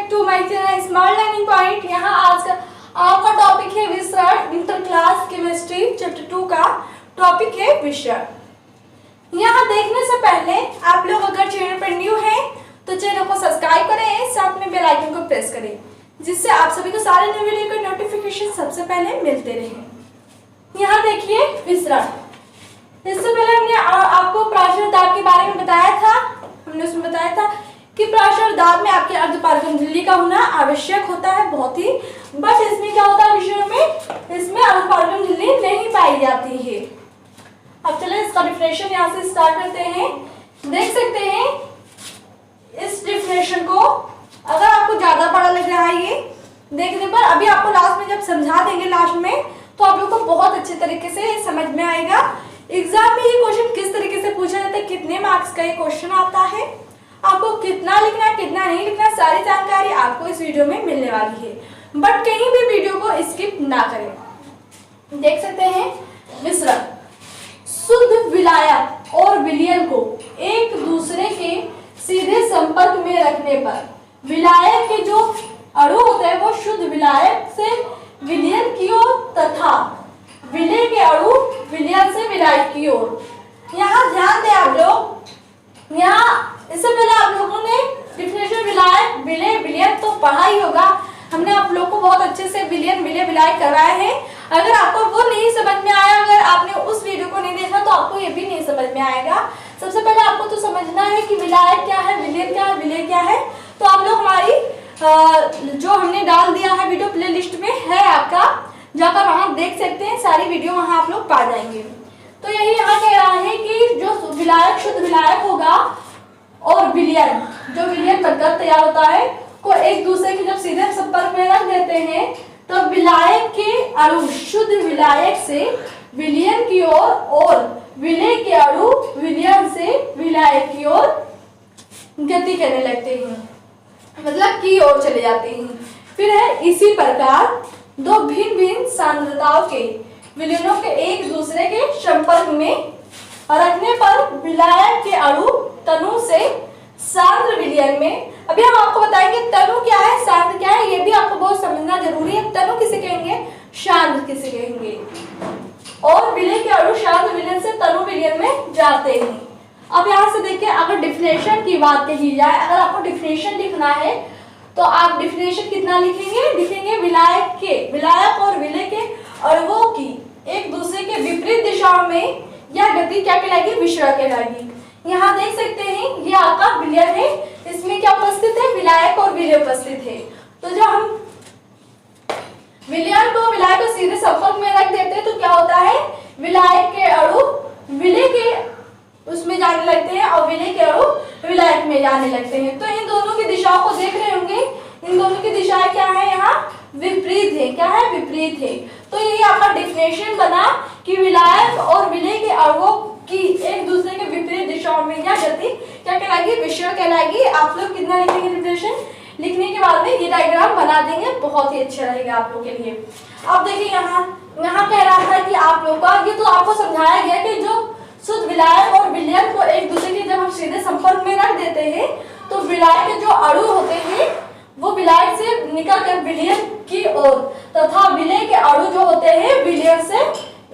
Back to my channel smart learning point. यहाँ आज का आपका टॉपिक है विसरण। इंटर क्लास केमिस्ट्री चैप्टर 2 का टॉपिक है विसरण। यहाँ देखने से पहले आप लोग अगर चैनल पर न्यू हैं तो चैनल को सब्सक्राइब करें, साथ में बेल आइकन को प्रेस करें, जिससे आप सभी को सारे नए वीडियो के नोटिफिकेशन सबसे पहले मिलते रहें। यहाँ देखिए विसरण। इससे पहले हमने आपको प्राचीन दाब के बारे में बताया था। हमने उसमें बताया था कि प्राचीन दाब में आपके अर्धपारगम झिल्ली का होना आवश्यक होता है बहुत ही, बट इसमें क्या होता है विषयों में, इसमें अर्धपारगम झिल्ली नहीं पाई जाती है। अब चले इसका डिफिनेशन यहाँ से स्टार्ट करते हैं। देख सकते हैं इस डिफिनेशन को, अगर आपको ज्यादा बड़ा लग रहा है ये देखने पर, अभी आपको लास्ट में जब समझा देंगे लास्ट में, तो आप लोग को बहुत अच्छे तरीके से समझ में आएगा। एग्जाम में ये क्वेश्चन किस तरीके से पूछा जाता है, कितने मार्क्स का ये क्वेश्चन आता है, आपको कितना लिखना है कितना नहीं लिखना है, सारी जानकारी आपको इस वीडियो में मिलने वाली है। बट कहीं भी वीडियो को स्किप ना करें। देख सकते हैं विसरण। शुद्ध विलायक और विलयन को एक दूसरे के सीधे संपर्क में रखने पर विलायक के जो अणु होते हैं वो शुद्ध विलायक से विलयन की ओर तथा विलय के अणु विलयन से विलायक की ओर। यहाँ ध्यान दें आप लोग, यहाँ इससे पहले आप लोगों ने डिफिनेशन विलायक विलय विलयन तो पढ़ा ही होगा। हमने आप लोग को बहुत अच्छे से विलयन विलय विलायक करवाया है। अगर आपको वो नहीं समझ में आया, अगर आपने उस वीडियो को नहीं देखा, तो आपको ये भी नहीं समझ में आएगा। सबसे पहले आपको तो समझना है कि विलायक क्या है, विलयन क्या है, विलय क्या है। तो आप लोग हमारी जो हमने डाल दिया है वीडियो प्ले लिस्ट में है आपका, जाकर वहां देख सकते हैं, सारी वीडियो वहां आप लोग पा जाएंगे। तो यही यहाँ कह रहा है कि जो विलायक शुद्ध विलायक होगा और विलयन जो विलयन बनकर तैयार होता है को एक दूसरे के जब सीधे संपर्क में रख देते हैं तो विलायक के अणु शुद्ध विलायक से विलयन की ओर और विलय के अणु विलयन से विलायक की ओर गति करने लगते हैं, मतलब की ओर चले जाते हैं। फिर है इसी प्रकार दो भिन्न भिन्न सांद्रताओं के विलयनों के एक दूसरे के संपर्क में रखने पर विलायक के अणु तनु से सांद्र विलयन में। अभी हम आपको बताएंगे तनु क्या है, सांद्र क्या है, ये भी आपको बहुत समझना जरूरी है। तनु किसे कहेंगे, सांद्र किसे कहेंगे, और विलय के अणु सांद्र विलयन से तनु विलयन में जाते हैं। अब यहाँ से देखिए, अगर डिफिनेशन की बात कही जाए, अगर आपको डिफिनेशन लिखना है तो आप डिफिनेशन कितना लिखेंगे विलायक और विलय के अणुओं की एक दूसरे के विपरीत दिशाओं में यह गति क्या कहलाएगी, विसरण कहलाएगी। यहाँ देख सकते हैं ये आपका विलयन है, इसमें क्या उपस्थित है, विलायक और विलय उपस्थित है। तो जब हम विलयन को विलायक को सीधे संपर्क में रख देते हैं तो क्या होता है, विलायक के अणु विलय के उसमें जाने लगते हैं और विलय के अणु विलायक में जाने लगते हैं। तो इन दोनों की दिशाओं को देख रहे होंगे, इन दोनों की दिशाएं क्या है, यहाँ विपरीत है। क्या है, विपरीत है। तो ये आपका डिफिनेशन बना कि विलायक और विलय के अणुओं की एक दूसरे के विपरीत दिशाओं में यह गति क्या कहलाएगी, विसरण कहलाएगी। आप लोग कितना लिखेंगे डिफिनेशन लिखने के बाद में ये डायग्राम बना देंगे, बहुत ही अच्छा रहेगा आप लोग के लिए। अब देखिए यहाँ कह रहा था कि आप लोग का ये तो आपको समझाया गया कि जो शुद्ध विलायक और विलयन को एक दूसरे के जब हम सीधे संपर्क में रख देते हैं तो विलायक के जो अणु होते हैं वो विलायक से निकलकर विलयन की ओर तथा विलय के अणु जो होते हैं विलयन से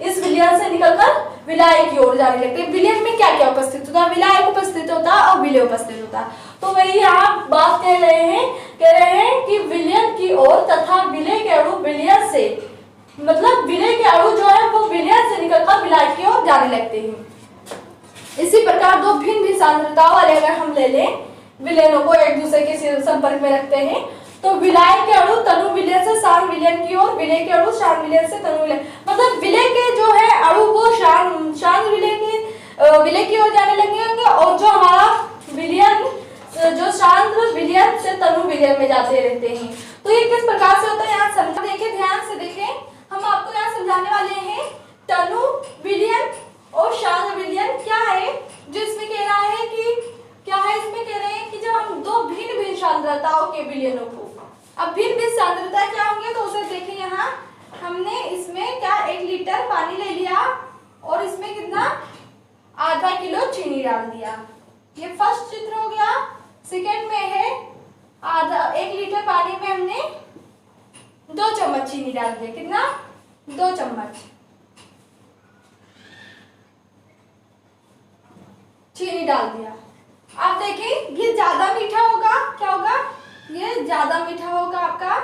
इस विलयन से निकलकर विलायक की ओर जाने लगते हैं। विलयन में क्या क्या उपस्थित होता है, विलायक उपस्थित होता है और विलय उपस्थित होता है। तो वही यहाँ बात कह रहे हैं कि विलयन की ओर तथा विलय के अणु विलयन से, मतलब विलय के अणु जो है वो विलयन से निकलकर विलायक की ओर जाने लगते हैं। इसी प्रकार दो भिन्न भिन्न सांद्रताओं वाले अगर हम ले लें विलयनों को एक दूसरे के संपर्क में रखते हैं तो विलायक के अणु तनु विलयन से शांत विलयन की ओर, विलय के अणु शांत विलयन से तनु विलयन, मतलब विलय के जो है अणु वो शांत विलय की ओर जाने लगे होंगे और जो हमारा विलयन जो शांत विलयन से तनु विलयन में जाते रहते हैं। तो ये किस प्रकार से होता है यहाँ समझा, देखिए ध्यान से देखें, हम आपको यहाँ समझाने वाले हैं तनु विलयन और शांत विलयन क्या है। जो इसमें कह रहा है कि क्या है, इसमें कह रहे हैं कि जब हम दो भिन्न भिन्न सांद्रताओं के विलयनों को, अब भिन्न भिन्न सांद्रता क्या होंगे तो उसे देखें। यहाँ हमने इसमें क्या 1 लीटर पानी ले लिया और इसमें कितना आधा किलो चीनी डाल दिया। ये फर्स्ट चित्र हो गया। सेकेंड में है आधा 1 लीटर 2 चम्मच चीनी डाल दिया। कितना? 2 चम्मच चीनी डाल दिया। आप देखिए ये ज्यादा मीठा होगा, क्या होगा? ये ज्यादा मीठा होगा आपका,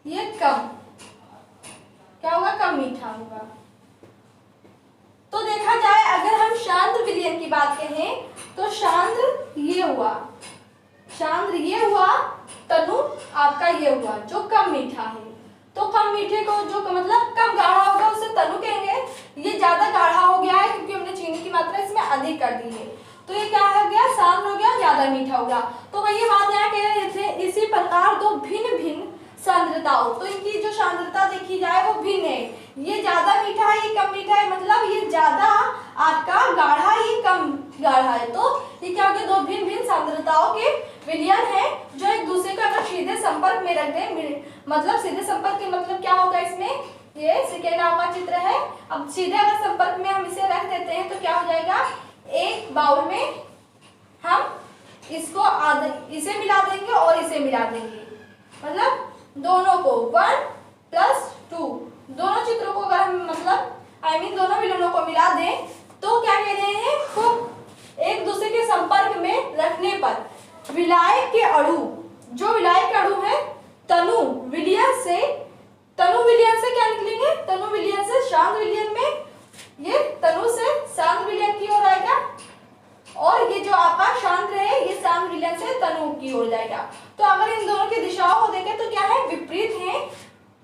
ये कम, क्या होगा? कम मीठा होगा। तो देखा जाए अगर हम शांत विलयन की बात कहें तो शांत ये हुआ, शांत ये हुआ, तनु आपका ये हुआ जो कम मीठा है। तो कम मीठे को जो मतलब कम गाढ़ा होगा उसे तनु कहेंगे। ये ज्यादा गाढ़ा हो गया है क्योंकि हमने चीनी की मात्रा इसमें अधिक कर दी है, तो ये क्या हो गया? शांत हो गया, ज्यादा मीठा होगा। तो वही बात यहाँ कह रहे थे, इसी प्रकार दो भिन्न भिन्न सांद्रताओं, तो इनकी जो सांद्रता देखी जाए वो भिन्न है। ये ज्यादा मीठा है, ये कम मीठा है, मतलब ये ज्यादा आपका गाढ़ा, ये कम गाढ़ा है। तो ये क्या हो गया? दो भिन्न भिन्न सांद्रताओं के विलयन है जो एक दूसरे को अगर सीधे संपर्क में रख दे, मतलब सीधे संपर्क के मतलब क्या होगा? इसमें ये सेकेंड आपका चित्र है। अब सीधे अगर संपर्क में हम इसे रख देते हैं तो क्या हो जाएगा? एक बाउल में हम इसको इसे मिला देंगे और इसे मिला देंगे, मतलब दोनों को 1+2 दोनों चित्रों को अगर हम मतलब दोनों विलयनों को मिला दें तो क्या कह रहे हैं? खूब एक दूसरे के संपर्क में रखने पर विलायक के अणु, जो विलायक के अणु है तनु विलयन से क्या निकलेंगे? तनु विलयन से शांत विलयन में, ये तनु से शांत विलयन की ओर आएगा और ये जो आपका शांत रहे ये शांत विलयन से तनु की ओर जाएगा। तो अगर इन दोनों की दिशाओं को देखें तो क्या है? विपरीत है।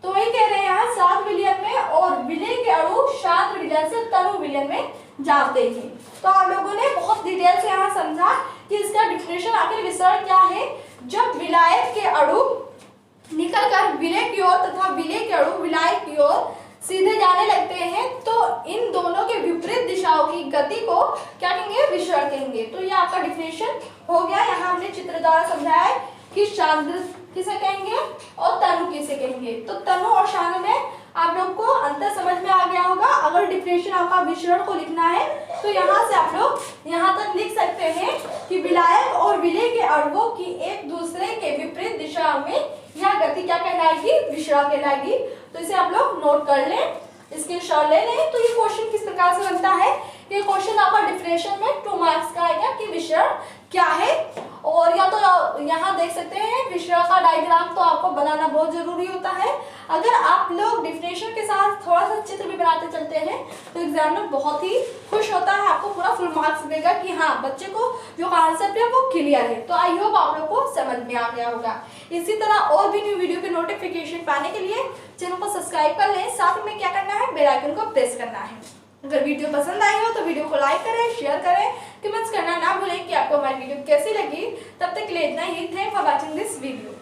तो वही कह रहे हैं यहाँ शांत विलयन में और विलय के अणु शांत विलयन से तनु विलयन में जाते हैं। तो आप लोगों ने बहुत डिटेल से यहाँ समझा कि इसका डिफिनेशन आखिर विसरण क्या है। जब विलायक के अणु निकल कर विलय की ओर तथा विलय के अणु विलायक की ओर सीधे जाने लगते हैं तो इन दोनों के विपरीत दिशाओं की गति को क्या कहेंगे? विसरण कहेंगे। तो ये आपका डिफिनेशन हो गया। यहाँ हमने चित्र द्वारा समझाया है कि शांत किसे कहेंगे और तनु किसे कहेंगे। तो तनु और शांत में आप लोग को अंतर समझ में आ गया होगा। अगर डिफिनेशन आपका विसरण को लिखना है तो यहाँ से आप लोग यहाँ तक लिख सकते हैं कि विलायक और विलय के अणुओं की एक दूसरे के विपरीत दिशा में यह गति क्या कहलाएगी? विसरण कहलाएगी। तो इसे आप लोग नोट कर लें, स्क्रीनशॉट ले लें। तो ये क्वेश्चन किस प्रकार से बनता है? ये क्वेश्चन आपका डिफिनेशन में 2 मार्क्स का आएगा कि विसरण क्या है। और या तो यहाँ देख सकते हैं विसरण का डायग्राम तो आपको बनाना बहुत जरूरी होता है। अगर आप लोग डिफिनेशन के साथ थोड़ा सा चित्र भी बनाते चलते हैं तो एग्जाम में बहुत ही खुश होता है, आपको पूरा फुल मार्क्स देगा कि हाँ बच्चे को जो कॉन्सेप्ट है वो क्लियर है। तो आई होप आप लोग को समझ में आ गया होगा। इसी तरह और भी न्यू वीडियो के नोटिफिकेशन पाने के लिए चैनल को सब्सक्राइब कर लें, साथ में क्या करना है? बेल आइकन को प्रेस करना है। अगर वीडियो पसंद आई हो तो वीडियो को लाइक करें, शेयर करें, कमेंट्स करना ना भूलें कि आपको हमारी वीडियो कैसी लगी। तब तक के लिए इतना ही। Thanks for watching this video.